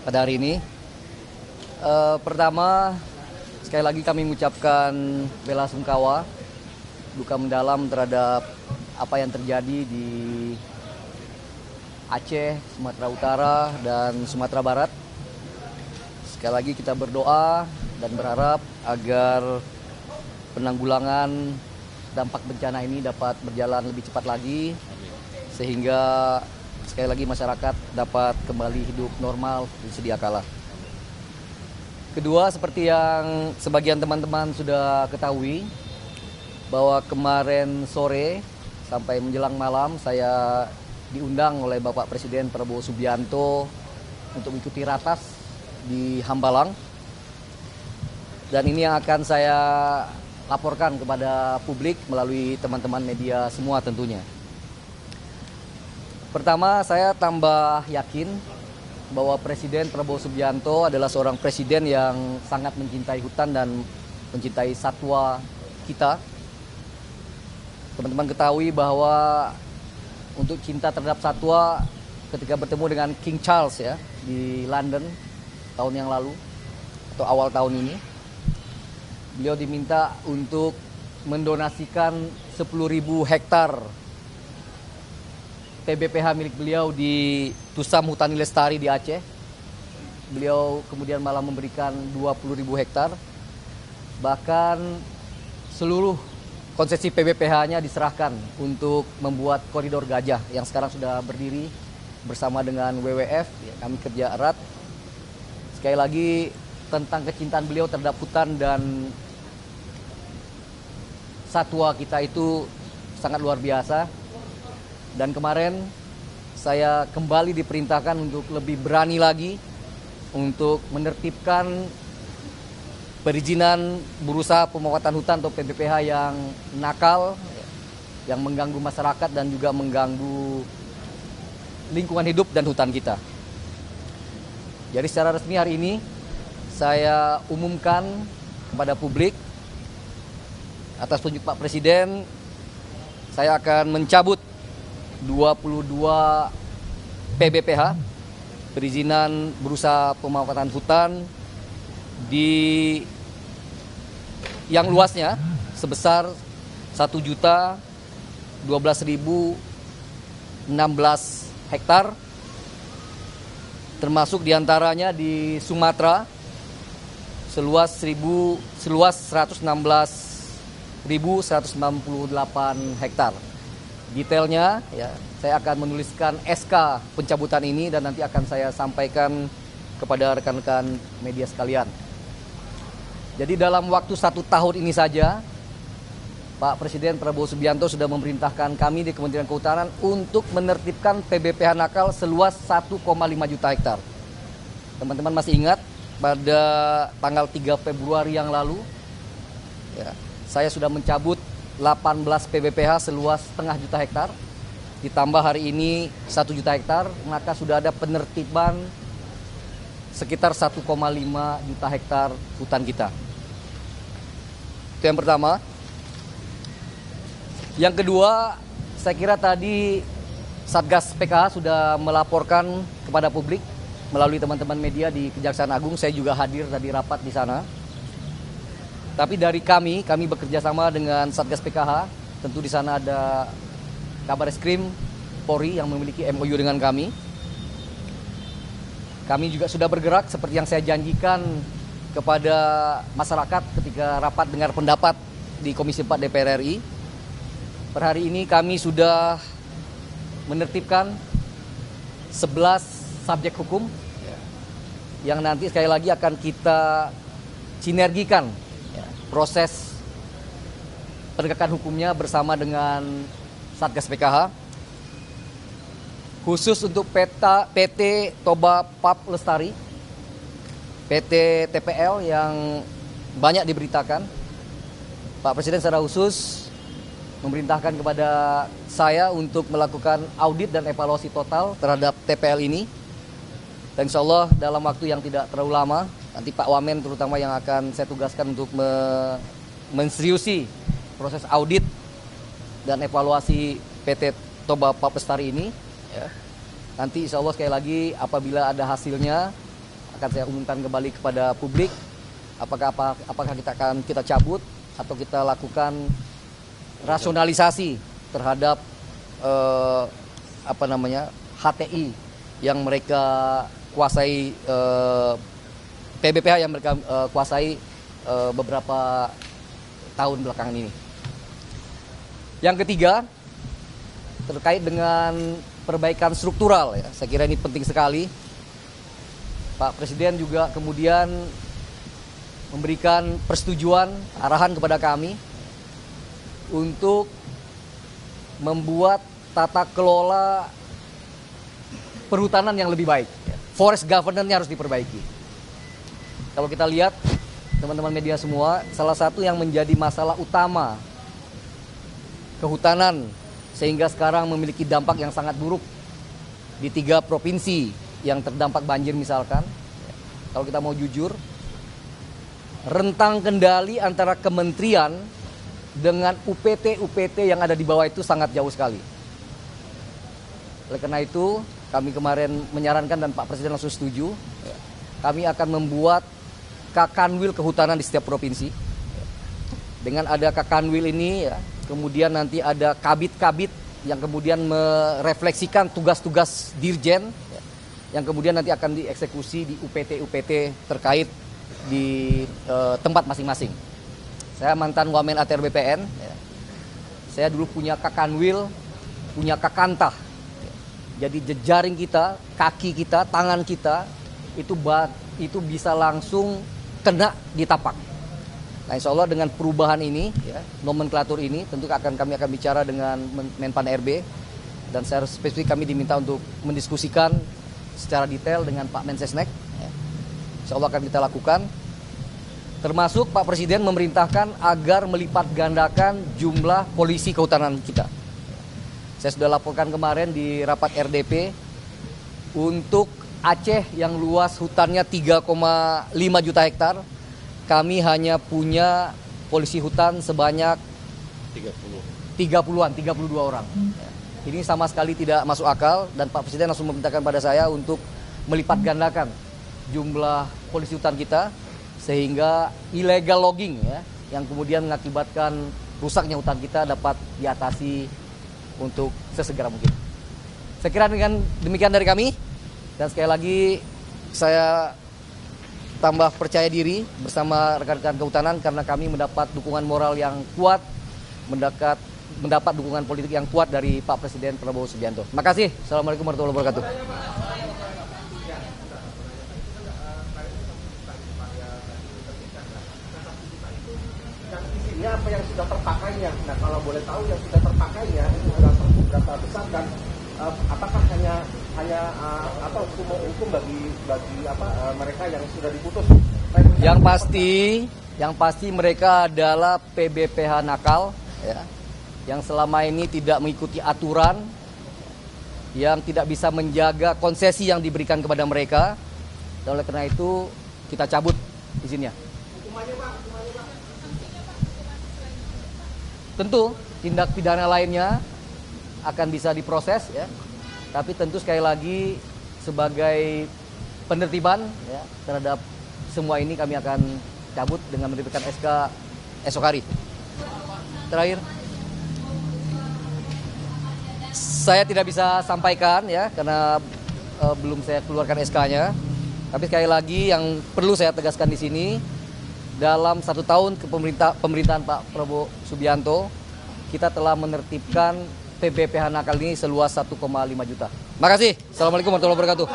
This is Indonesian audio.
pada hari ini. Pertama, sekali lagi kami mengucapkan bela sungkawa, duka mendalam terhadap apa yang terjadi di Aceh, Sumatera Utara, dan Sumatera Barat. Sekali lagi kita berdoa dan berharap agar penanggulangan dampak bencana ini dapat berjalan lebih cepat lagi, sehingga sekali lagi masyarakat dapat kembali hidup normal sedia kala. Kedua, seperti yang sebagian teman-teman sudah ketahui, bahwa kemarin sore sampai menjelang malam saya diundang oleh Bapak Presiden Prabowo Subianto untuk mengikuti ratas di Hambalang. Dan ini yang akan saya laporkan kepada publik melalui teman-teman media semua tentunya. Pertama, saya tambah yakin bahwa Presiden Prabowo Subianto adalah seorang presiden yang sangat mencintai hutan dan mencintai satwa kita. Teman-teman ketahui bahwa untuk cinta terhadap satwa, ketika bertemu dengan King Charles ya di London tahun yang lalu atau awal tahun ini, beliau diminta untuk mendonasikan 10.000 hektar PBPH milik beliau di Tusam Hutani Lestari di Aceh. Beliau kemudian malah memberikan 20.000 hektar. Bahkan seluruh konsesi PBPH-nya diserahkan untuk membuat koridor gajah yang sekarang sudah berdiri bersama dengan WWF. Ya, kami kerja erat. Sekali lagi tentang kecintaan beliau terhadap hutan dan satwa kita itu sangat luar biasa. Dan kemarin saya kembali diperintahkan untuk lebih berani lagi untuk menertibkan perizinan berusaha pemanfaatan hutan atau PBPH yang nakal, yang mengganggu masyarakat dan juga mengganggu lingkungan hidup dan hutan kita. Jadi secara resmi hari ini saya umumkan kepada publik atas petunjuk Pak Presiden, saya akan mencabut 22 PBPH, perizinan berusaha pemanfaatan hutan di yang luasnya sebesar 1.012.016 hektar, termasuk diantaranya di Sumatera seluas 116.198 hektar. Detailnya ya, saya akan menuliskan SK pencabutan ini dan nanti akan saya sampaikan kepada rekan-rekan media sekalian. Jadi dalam waktu 1 tahun ini saja, Pak Presiden Prabowo Subianto sudah memerintahkan kami di Kementerian Kehutanan untuk menertibkan PBPH nakal seluas 1,5 juta hektar. Teman-teman masih ingat pada tanggal 3 Februari yang lalu, ya, saya sudah mencabut 18 PBPH seluas setengah juta hektar, ditambah hari ini 1 juta hektar, maka sudah ada penertiban sekitar 1,5 juta hektar hutan kita. Itu yang pertama. Yang kedua, saya kira tadi Satgas PKH sudah melaporkan kepada publik melalui teman-teman media di Kejaksaan Agung. Saya juga hadir tadi rapat di sana. Tapi dari kami bekerja sama dengan Satgas PKH, tentu di sana ada Kabareskrim Polri yang memiliki MOU dengan kami. Kami juga sudah bergerak seperti yang saya janjikan kepada masyarakat ketika rapat dengar pendapat di Komisi 4 DPR RI. Per hari ini kami sudah menertibkan 11 subjek hukum yang nanti sekali lagi akan kita sinergikan proses penegakan hukumnya bersama dengan Satgas PKH. Khusus untuk PT Toba Pap Lestari, PT TPL yang banyak diberitakan, Pak Presiden secara khusus memerintahkan kepada saya untuk melakukan audit dan evaluasi total terhadap TPL ini. Dan insya Allah dalam waktu yang tidak terlalu lama, nanti Pak Wamen terutama yang akan saya tugaskan untuk menseriusi proses audit dan evaluasi PT Toba Pap Lestari ini. Ya. Nanti insya Allah sekali lagi apabila ada hasilnya, akan saya umumkan kembali kepada publik apakah kita cabut atau kita lakukan rasionalisasi terhadap HTI yang mereka kuasai, PBPH yang mereka kuasai beberapa tahun belakangan ini. Yang ketiga, terkait dengan perbaikan struktural, ya, saya kira ini penting sekali. Pak Presiden juga kemudian memberikan persetujuan, arahan kepada kami untuk membuat tata kelola perhutanan yang lebih baik. Forest governance-nya harus diperbaiki. Kalau kita lihat, teman-teman media semua, salah satu yang menjadi masalah utama kehutanan sehingga sekarang memiliki dampak yang sangat buruk di 3 provinsi yang terdampak banjir misalkan. Kalau kita mau jujur, rentang kendali antara kementerian dengan UPT yang ada di bawah itu sangat jauh sekali. Oleh karena itu, kami kemarin menyarankan dan Pak Presiden langsung setuju, kami akan membuat Kakanwil kehutanan di setiap provinsi. Dengan ada Kakanwil ini, ya, kemudian nanti ada kabit-kabit yang kemudian merefleksikan tugas-tugas dirjen, ya, yang kemudian nanti akan dieksekusi di UPT terkait di tempat masing-masing. Saya mantan Wamen ATR BPN, ya. Saya dulu punya Kakanwil, punya Kakantah. Ya. Jadi jejaring kita, kaki kita, tangan kita itu bisa langsung kena di tapak. Nah, insya Allah dengan perubahan ini, ya, nomenklatur ini, tentu kami akan bicara dengan Menpan RB, dan secara spesifik kami diminta untuk mendiskusikan secara detail dengan Pak Mensesnek. Ya. Insya Allah akan kita lakukan. Termasuk Pak Presiden memerintahkan agar melipat gandakan jumlah polisi kehutanan kita. Saya sudah laporkan kemarin di rapat RDP untuk Aceh yang luas hutannya 3,5 juta hektar, kami hanya punya polisi hutan sebanyak 32 orang. Ini sama sekali tidak masuk akal dan Pak Presiden langsung memerintahkan pada saya untuk melipat gandakan jumlah polisi hutan kita sehingga illegal logging, ya, yang kemudian mengakibatkan rusaknya hutan kita dapat diatasi untuk sesegera mungkin. Saya kira dengan demikian dari kami. Dan sekali lagi saya tambah percaya diri bersama rekan-rekan kehutanan karena kami mendapat dukungan moral yang kuat, mendapat dukungan politik yang kuat dari Pak Presiden Prabowo Subianto. Terima kasih. Assalamualaikum warahmatullahi wabarakatuh. Isinya apa yang sudah terpakainya? Nah, kalau boleh tahu yang sudah terpakainya itu berapa besar dan apakah hanya atau hukum bagi mereka yang sudah diputus? Yang pasti mereka adalah PBPH nakal, ya, yang selama ini tidak mengikuti aturan, yang tidak bisa menjaga konsesi yang diberikan kepada mereka. Dan oleh karena itu kita cabut izinnya. Tentu tindak pidana lainnya akan bisa diproses, ya. Tapi tentu sekali lagi sebagai penertiban, ya, terhadap semua ini kami akan cabut dengan menerbitkan SK esok hari. Terakhir, saya tidak bisa sampaikan, ya, karena belum saya keluarkan SK-nya. Tapi sekali lagi yang perlu saya tegaskan di sini, dalam 1 tahun pemerintahan Pak Prabowo Subianto, kita telah menertibkan PBPH nakal ini seluas 1,5 juta. Makasih. Assalamualaikum warahmatullahi wabarakatuh.